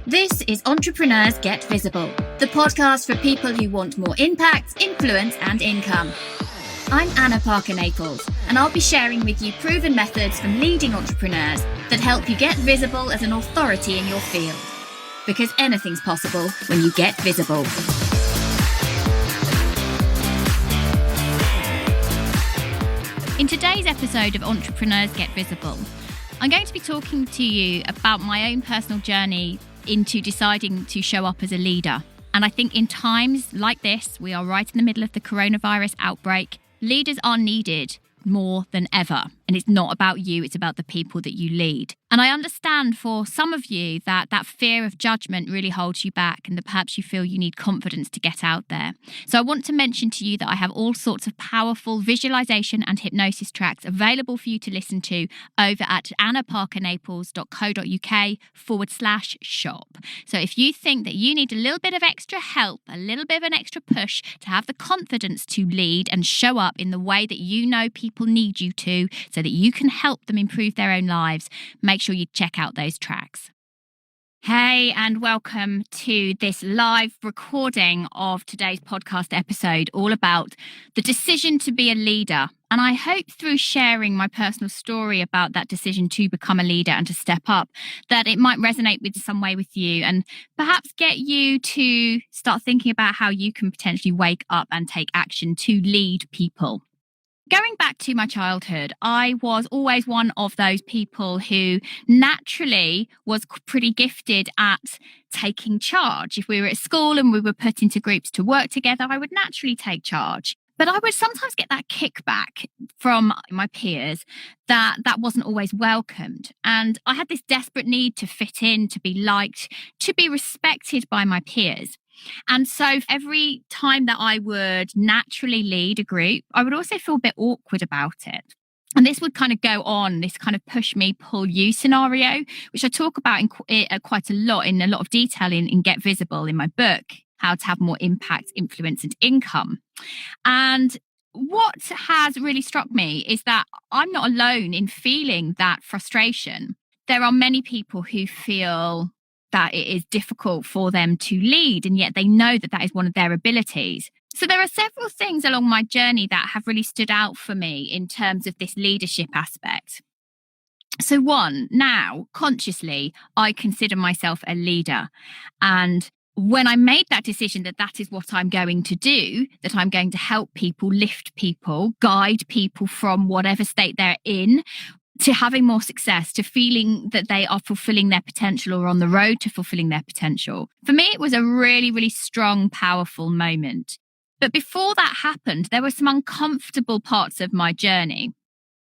This is Entrepreneurs Get Visible, the podcast for people who want more impact, influence, and income. I'm Anna Parker-Naples, and I'll be sharing with you proven methods from leading entrepreneurs that help you get visible as an authority in your field. Because anything's possible when you get visible. In today's episode of Entrepreneurs Get Visible, I'm going to be talking to you about my own personal journey into deciding to show up as a leader. And I think in times like this, we are right in the middle of the coronavirus outbreak, leaders are needed more than ever. And it's not about you, it's about the people that you lead. And I understand for some of you that fear of judgment really holds you back and that perhaps you feel you need confidence to get out there. So I want to mention to you that I have all sorts of powerful visualization and hypnosis tracks available for you to listen to over at annaparkernaples.co.uk/shop. So if you think that you need a little bit of extra help, a little bit of an extra push to have the confidence to lead and show up in the way that you know people need you to, so that you can help them improve their own lives, make sure you check out those tracks. Hey, and welcome to this live recording of today's podcast episode, all about the decision to be a leader. And I hope through sharing my personal story about that decision to become a leader and to step up, that it might resonate with some way with you and perhaps get you to start thinking about how you can potentially wake up and take action to lead people. Going back to my childhood, I was always one of those people who naturally was pretty gifted at taking charge. If we were at school and we were put into groups to work together, I would naturally take charge. But I would sometimes get that kickback from my peers that wasn't always welcomed. And I had this desperate need to fit in, to be liked, to be respected by my peers. And so every time that I would naturally lead a group, I would also feel a bit awkward about it. And this would kind of go on, this kind of push me, pull you scenario, which I talk about in quite a lot of detail in Get Visible in my book, How to Have More Impact, Influence and Income. And what has really struck me is that I'm not alone in feeling that frustration. There are many people who feel that it is difficult for them to lead, and yet they know that is one of their abilities. So there are several things along my journey that have really stood out for me in terms of this leadership aspect. So one, now consciously, I consider myself a leader. And when I made that decision that is what I'm going to do, that I'm going to help people, lift people, guide people from whatever state they're in, to having more success, to feeling that they are fulfilling their potential or on the road to fulfilling their potential. For me, it was a really, really strong, powerful moment. But before that happened, there were some uncomfortable parts of my journey.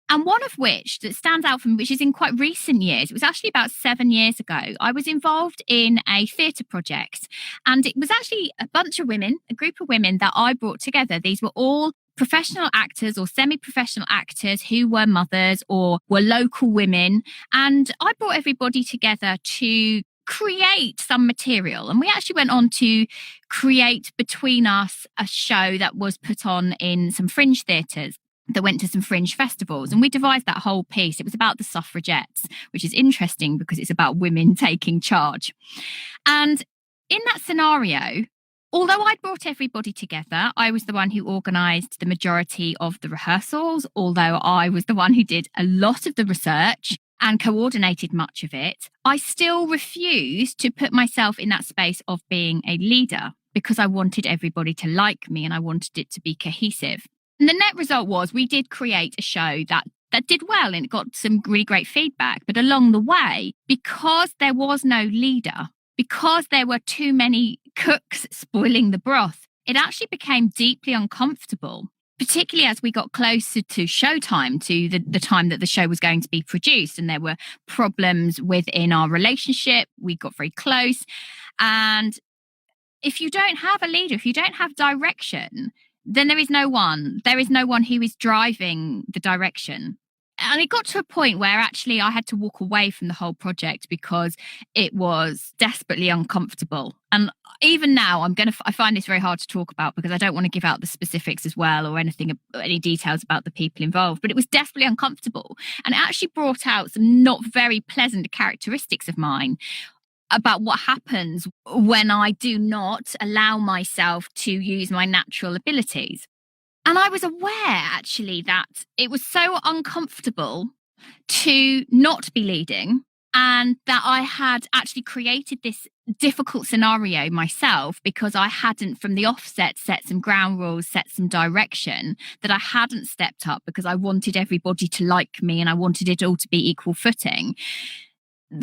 And one of which that stands out for me, which is in quite recent years, it was actually about 7 years ago, I was involved in a theatre project. And it was actually a bunch of women, a group of women that I brought together. These were all professional actors or semi-professional actors who were mothers or were local women. And I brought everybody together to create some material. And we actually went on to create between us a show that was put on in some fringe theatres, that went to some fringe festivals. And we devised that whole piece. It was about the suffragettes, which is interesting because it's about women taking charge. And in that scenario, although I'd brought everybody together, I was the one who organised the majority of the rehearsals, although I was the one who did a lot of the research and coordinated much of it, I still refused to put myself in that space of being a leader because I wanted everybody to like me and I wanted it to be cohesive. And the net result was we did create a show that did well and it got some really great feedback. But along the way, because there was no leader, because there were too many cooks spoiling the broth, it actually became deeply uncomfortable, particularly as we got closer to showtime, to the time that the show was going to be produced. And there were problems within our relationship. We got very close. And if you don't have a leader, if you don't have direction, then there is no one who is driving the direction. And it got to a point where actually I had to walk away from the whole project because it was desperately uncomfortable. And even now, I find this very hard to talk about because I don't want to give out the specifics as well or any details about the people involved. But it was desperately uncomfortable. And it actually brought out some not very pleasant characteristics of mine. about what happens when I do not allow myself to use my natural abilities. And I was aware actually that it was so uncomfortable to not be leading, and that I had actually created this difficult scenario myself because I hadn't from the offset set some ground rules, set some direction, that I hadn't stepped up because I wanted everybody to like me and I wanted it all to be equal footing.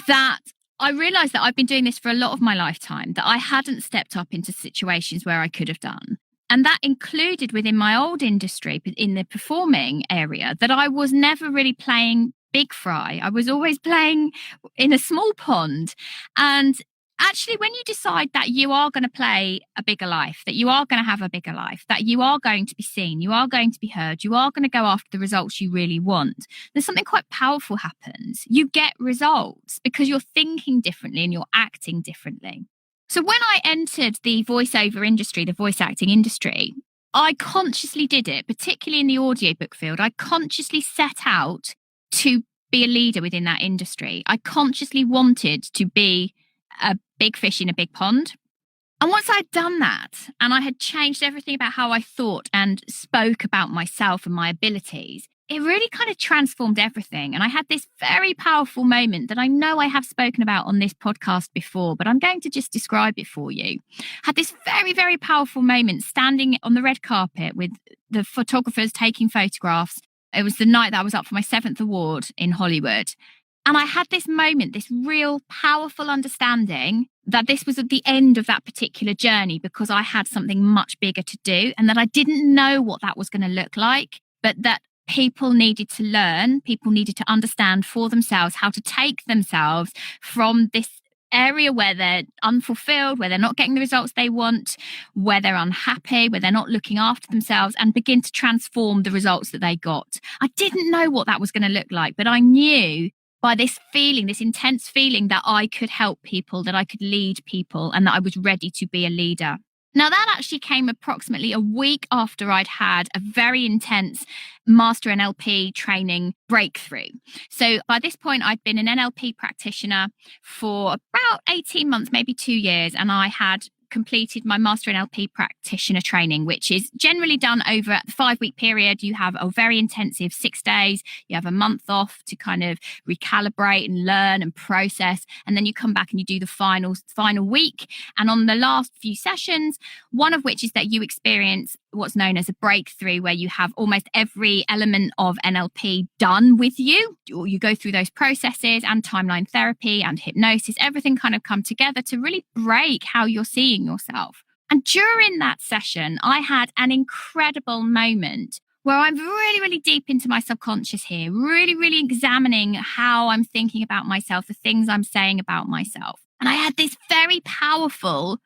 That I realized that I've been doing this for a lot of my lifetime, that I hadn't stepped up into situations where I could have done. And that included within my old industry, in the performing area, that I was never really playing big fry. I was always playing in a small pond. And actually, when you decide that you are going to play a bigger life, that you are going to have a bigger life, that you are going to be seen, you are going to be heard, you are going to go after the results you really want, there's something quite powerful happens. You get results because you're thinking differently and you're acting differently. So when I entered the voiceover industry, the voice acting industry, I consciously did it, particularly in the audiobook field. I consciously set out to be a leader within that industry. I consciously wanted to be a big fish in a big pond. And once I'd done that and I had changed everything about how I thought and spoke about myself and my abilities, it really kind of transformed everything. And I had this very powerful moment that I know I have spoken about on this podcast before, but I'm going to just describe it for you. Had this very, very powerful moment standing on the red carpet with the photographers taking photographs. It was the night that I was up for my 7th award in Hollywood. And I had this moment, this real powerful understanding that this was at the end of that particular journey because I had something much bigger to do and that I didn't know what that was going to look like, but that people needed to learn, people needed to understand for themselves how to take themselves from this area where they're unfulfilled, where they're not getting the results they want, where they're unhappy, where they're not looking after themselves, and begin to transform the results that they got. I didn't know what that was going to look like, but I knew by this feeling, this intense feeling, that I could help people, that I could lead people, and that I was ready to be a leader. Now, that actually came approximately a week after I'd had a very intense master NLP training breakthrough. So by this point, I'd been an NLP practitioner for about 18 months, maybe 2 years, and I had completed my master NLP practitioner training, which is generally done over a 5-week period. You have a very intensive 6 days. You have a month off to kind of recalibrate and learn and process. And then you come back and you do the final week. And on the last few sessions, one of which is that you experience what's known as a breakthrough, where you have almost every element of NLP done with you. You go through those processes and timeline therapy and hypnosis, everything kind of come together to really break how you're seeing yourself. And during that session, I had an incredible moment where I'm really, really deep into my subconscious here, really, really examining how I'm thinking about myself, the things I'm saying about myself. And I had this very powerful,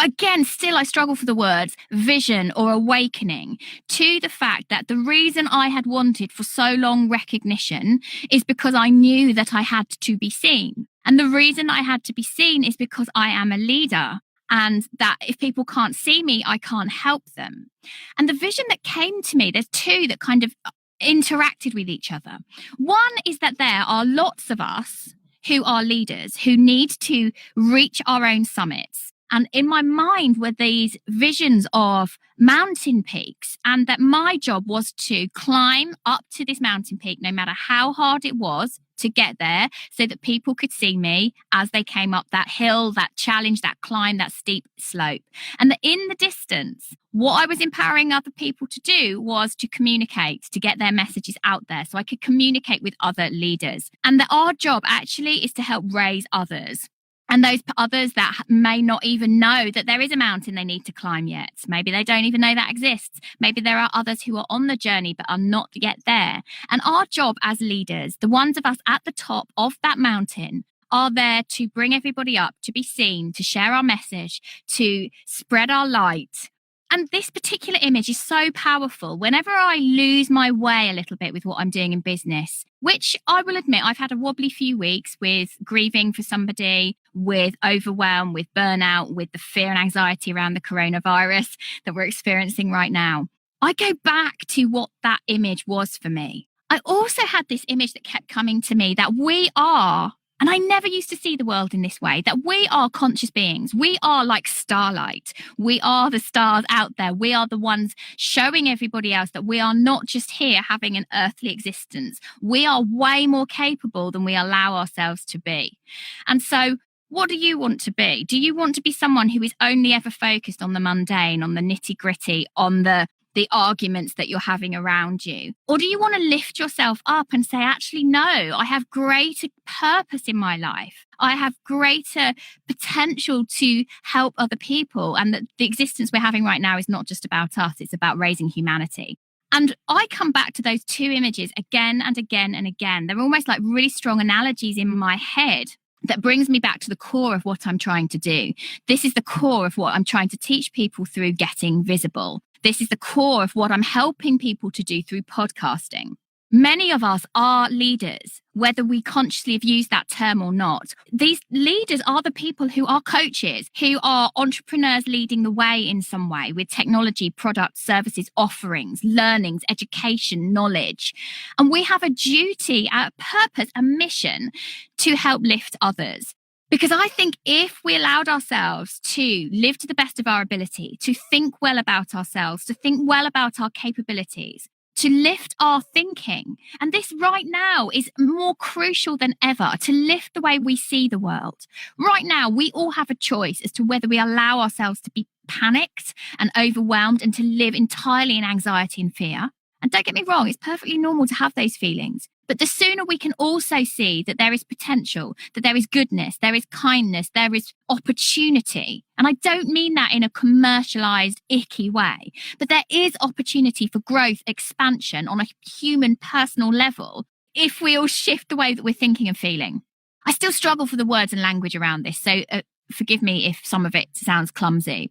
again, still I struggle for the words, vision or awakening to the fact that the reason I had wanted for so long recognition is because I knew that I had to be seen. And the reason I had to be seen is because I am a leader, and that if people can't see me, I can't help them. And the vision that came to me, there's two that kind of interacted with each other. One is that there are lots of us who are leaders who need to reach our own summits. And in my mind were these visions of mountain peaks, and that my job was to climb up to this mountain peak, no matter how hard it was to get there, so that people could see me as they came up that hill, that challenge, that climb, that steep slope. And that in the distance, what I was empowering other people to do was to communicate, to get their messages out there so I could communicate with other leaders. And that our job actually is to help raise others. And those others that may not even know that there is a mountain they need to climb yet. Maybe they don't even know that exists. Maybe there are others who are on the journey but are not yet there. And our job as leaders, the ones of us at the top of that mountain, are there to bring everybody up, to be seen, to share our message, to spread our light. And this particular image is so powerful. Whenever I lose my way a little bit with what I'm doing in business, which I will admit, I've had a wobbly few weeks with grieving for somebody, with overwhelm, with burnout, with the fear and anxiety around the coronavirus that we're experiencing right now. I go back to what that image was for me. I also had this image that kept coming to me, that we are And I never used to see the world in this way, that we are conscious beings. We are like starlight. We are the stars out there. We are the ones showing everybody else that we are not just here having an earthly existence. We are way more capable than we allow ourselves to be. And so what do you want to be? Do you want to be someone who is only ever focused on the mundane, on the nitty-gritty, on the arguments that you're having around you? Or do you want to lift yourself up and say, actually, no, I have greater purpose in my life. I have greater potential to help other people. And that the existence we're having right now is not just about us, it's about raising humanity. And I come back to those two images again and again and again. They're almost like really strong analogies in my head that brings me back to the core of what I'm trying to do. This is the core of what I'm trying to teach people through getting visible. This is the core of what I'm helping people to do through podcasting. Many of us are leaders, whether we consciously have used that term or not. These leaders are the people who are coaches, who are entrepreneurs leading the way in some way with technology, products, services, offerings, learnings, education, knowledge. And we have a duty, a purpose, a mission to help lift others. Because I think if we allowed ourselves to live to the best of our ability, to think well about ourselves, to think well about our capabilities, to lift our thinking, and this right now is more crucial than ever, to lift the way we see the world. Right now, we all have a choice as to whether we allow ourselves to be panicked and overwhelmed and to live entirely in anxiety and fear. And don't get me wrong, it's perfectly normal to have those feelings. But the sooner we can also see that there is potential, that there is goodness, there is kindness, there is opportunity. And I don't mean that in a commercialized, icky way, but there is opportunity for growth, expansion on a human, personal level if we all shift the way that we're thinking and feeling. I still struggle for the words and language around this, so forgive me if some of it sounds clumsy.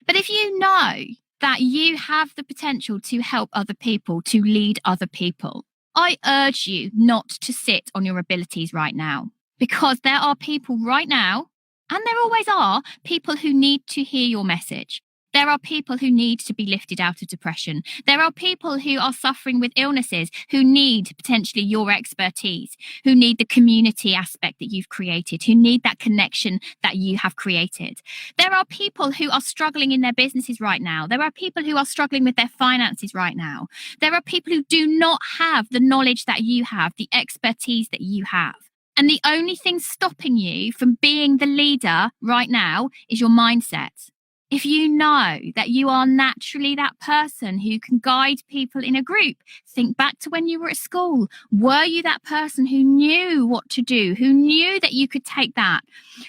But if you know that you have the potential to help other people, to lead other people, I urge you not to sit on your abilities right now, because there are people right now, and there always are, people who need to hear your message. There are people who need to be lifted out of depression. There are people who are suffering with illnesses who need potentially your expertise, who need the community aspect that you've created, who need that connection that you have created. There are people who are struggling in their businesses right now. There are people who are struggling with their finances right now. There are people who do not have the knowledge that you have, the expertise that you have. And the only thing stopping you from being the leader right now is your mindset. If you know that you are naturally that person who can guide people in a group, think back to when you were at school. Were you that person who knew what to do, who knew that you could take that?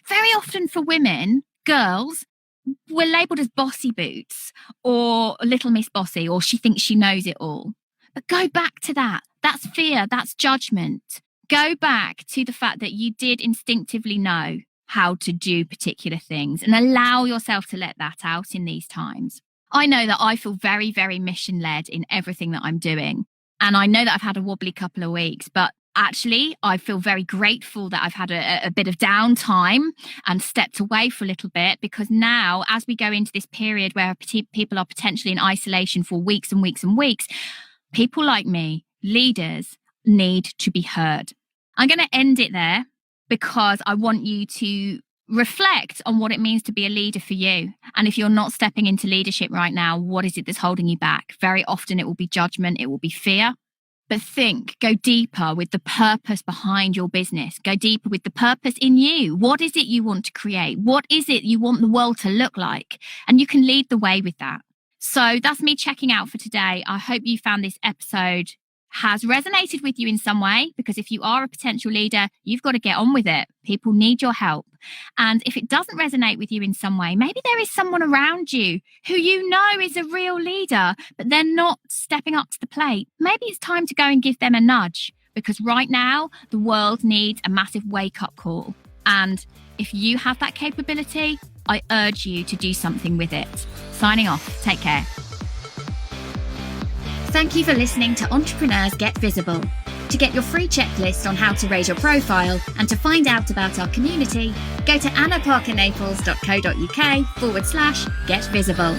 Very often for women, girls, we're labelled as bossy boots or little Miss Bossy, or she thinks she knows it all. But go back to that. That's fear. That's judgment. Go back to the fact that you did instinctively know how to do particular things and allow yourself to let that out in these times. I know that I feel very, very mission-led in everything that I'm doing. And I know that I've had a wobbly couple of weeks, but actually I feel very grateful that I've had a bit of downtime and stepped away for a little bit, because now as we go into this period where people are potentially in isolation for weeks and weeks and weeks, people like me, leaders, need to be heard. I'm going to end it there, because I want you to reflect on what it means to be a leader for you. And if you're not stepping into leadership right now, what is it that's holding you back? Very often it will be judgment, it will be fear. But think, go deeper with the purpose behind your business. Go deeper with the purpose in you. What is it you want to create? What is it you want the world to look like? And you can lead the way with that. So that's me checking out for today. I hope you found this episode has resonated with you in some way, because if you are a potential leader, you've got to get on with it. People need your help. And if it doesn't resonate with you in some way, maybe there is someone around you who you know is a real leader, but they're not stepping up to the plate. Maybe it's time to go and give them a nudge, because right now the world needs a massive wake-up call. And if you have that capability, I urge you to do something with it. Signing off. Take care. Thank you for listening to Entrepreneurs Get Visible. To get your free checklist on how to raise your profile and to find out about our community, go to annaparkernaples.co.uk/get visible.